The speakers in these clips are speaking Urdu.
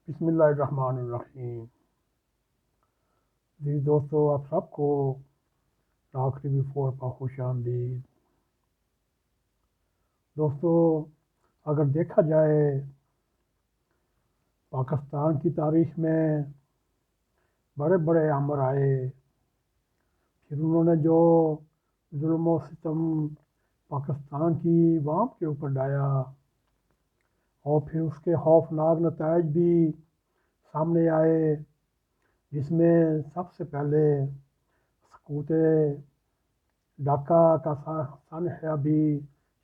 بسم اللہ الرحمن الرحیم۔ جی دوستو، آپ سب کو ٹاک ٹی وی 4 پر خوش آمدید۔ دوستو، اگر دیکھا جائے پاکستان کی تاریخ میں بڑے بڑے امر آئے، پھر انہوں نے جو ظلم و ستم پاکستان کی عوام کے اوپر ڈایا اور پھر اس کے خوفناک نتائج بھی سامنے آئے، جس میں سب سے پہلے سقوط ڈھاکہ کا سانحہ بھی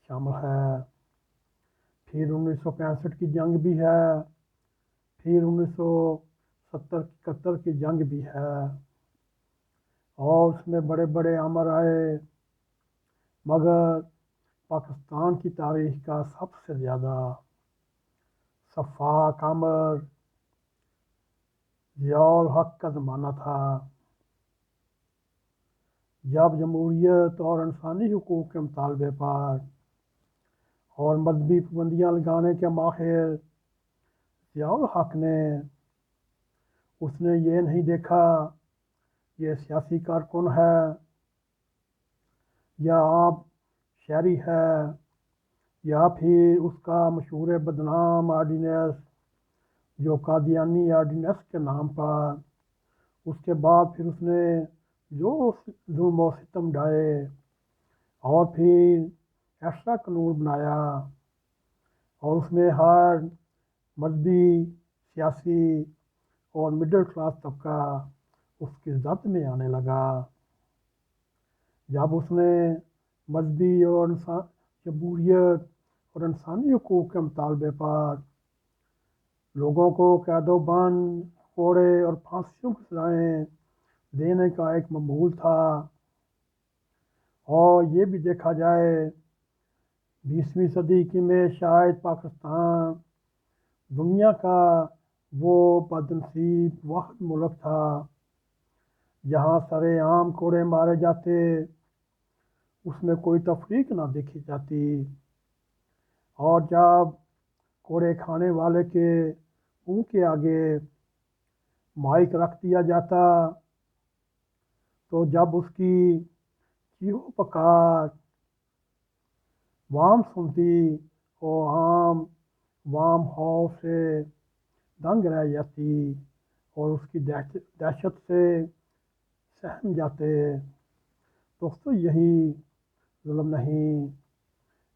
شامل ہے، پھر 1965 کی جنگ بھی ہے، پھر 1970-71 کی جنگ بھی ہے، اور اس میں بڑے بڑے امر آئے، مگر پاکستان کی تاریخ کا سب سے زیادہ شفاق امر ضیاء الحق کا زمانہ تھا، جب جمہوریت اور انسانی حقوق کے مطالبے پر اور مذہبی پابندیاں لگانے کے ماہر ضیاء الحق نے یہ نہیں دیکھا یہ سیاسی کارکن ہے یا عام شہری ہے یا پھر اس کا مشہور بدنام آرڈیننس جو قادیانی آرڈیننس کے نام پر، اس کے بعد پھر اس نے جو ظلم و ستم ڈھائے اور پھر ایسا قانون بنایا اور اس میں ہر مذہبی، سیاسی اور مڈل کلاس طبقہ اس کی زد میں آنے لگا، جب اس نے مذہبی اور جمہوریت اور انسانی حقوق کے مطالبے پر لوگوں کو قید و بند، کوڑے اور پھانسیوں کی سزائیں دینے کا ایک معمول تھا۔ اور یہ بھی دیکھا جائے 20ویں صدی کی میں شاید پاکستان دنیا کا وہ بدنصیب واحد ملک تھا جہاں سر عام کوڑے مارے جاتے، اس میں کوئی تفریق نہ دیکھی جاتی، اور جب کوڑے کھانے والے کے منہ کے آگے مائک رکھ دیا جاتا تو جب اس کی چیخو پکار عوام سنتی اور عوام خوف سے دنگ رہ جاتی اور اس کی دہشت سے سہم جاتے۔ دوستو، یہی ظلم نہیں،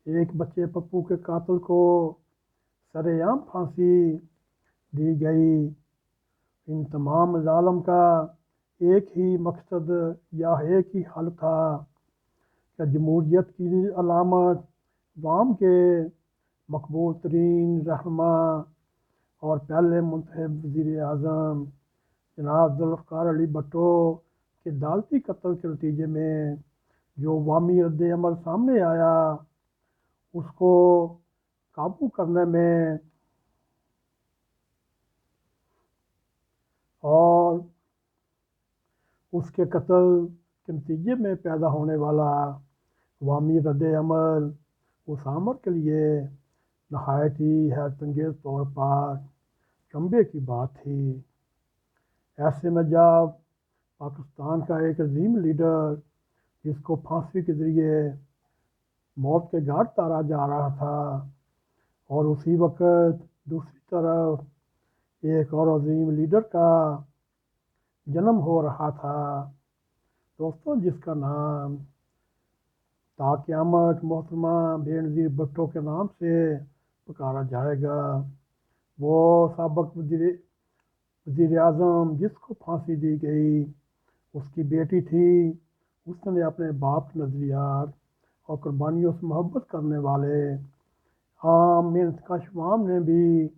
ایک بچے پپو کے قاتل کو سر عام پھانسی دی گئی۔ ان تمام مظالم کا ایک ہی مقصد یا ایک ہی حل تھا کہ جمہوریت کی علامت عوام کے مقبول ترین رہنما اور پہلے منتخب وزیر اعظم جناب ذوالفقار علی بھٹو کے عدالتی قتل کے نتیجے میں جو عوامی رد عمل سامنے آیا، اس کو قابو کرنے میں اور اس کے قتل کے نتیجے میں پیدا ہونے والا عوامی رد عمل اس امر کے لیے نہایت ہی حیرت انگیز طور پر چنبے کی بات تھی۔ ایسے میں جب پاکستان کا ایک عظیم لیڈر جس کو پھانسی کے ذریعے موت کے گھاٹ اتارا جا رہا تھا اور اسی وقت دوسری طرف ایک اور عظیم لیڈر کا جنم ہو رہا تھا، دوستوں، جس کا نام تا قیامت محترمہ بے نظیر بھٹو کے نام سے پکارا جائے گا، وہ سابق وزیر اعظم جس کو پھانسی دی گئی، اس کی بیٹی تھی، اس نے اپنے باپ کے نظریات اور قربانیوں سے محبت کرنے والے عام محنت کش عوام نے بھی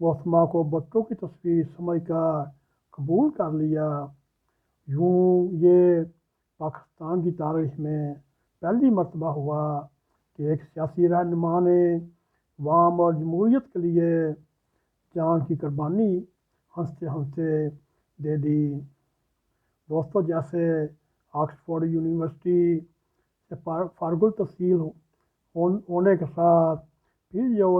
محترمہ کو بھٹو کی تصویر سمجھ کر قبول کر لیا۔ یوں یہ پاکستان کی تاریخ میں پہلی مرتبہ ہوا کہ ایک سیاسی رہنما نے عوام اور جمہوریت کے لیے جان کی قربانی ہنستے ہنستے دے دی۔ دوستو، جیسے آکسفورڈ یونیورسٹی سے فارغ التحصیل ہونے کے ساتھ پھر یہ وہ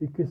21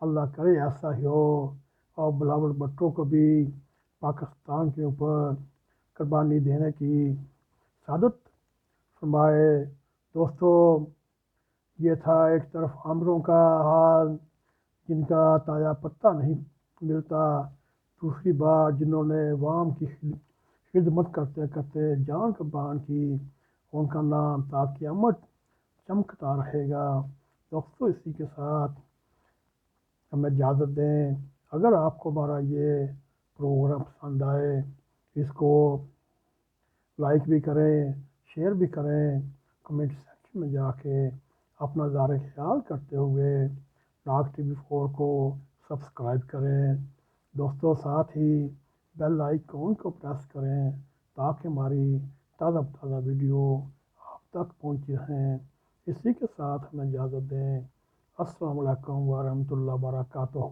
اللہ کرے ایسا ہی ہو، اور بلاول بھٹو کو بھی پاکستان کے اوپر قربانی دینے کی سعادت فرمائے۔ دوستو، یہ تھا ایک طرف عامروں کا حال جن کا تازہ پتہ نہیں ملتا، دوسری بات جنہوں نے عوام کی خدمت کرتے کرتے جان قربان کی، ان کا نام تا قیامت چمکتا رہے گا۔ دوستو، اسی کے ساتھ ہمیں اجازت دیں۔ اگر آپ کو ہمارا یہ پروگرام پسند آئے، اس کو لائک بھی کریں، شیئر بھی کریں، کمنٹ سیکشن میں جا کے اپنا اظہار خیال کرتے ہوئے ڈاک TV4 کو سبسکرائب کریں۔ دوستوں، ساتھ ہی بیل آئیکن کو پریس کریں تاکہ ہماری تازہ تازہ ویڈیو آپ تک پہنچی رہیں۔ اسی کے ساتھ ہمیں اجازت دیں۔ السلام علیکم ورحمۃ اللہ وبرکاتہ۔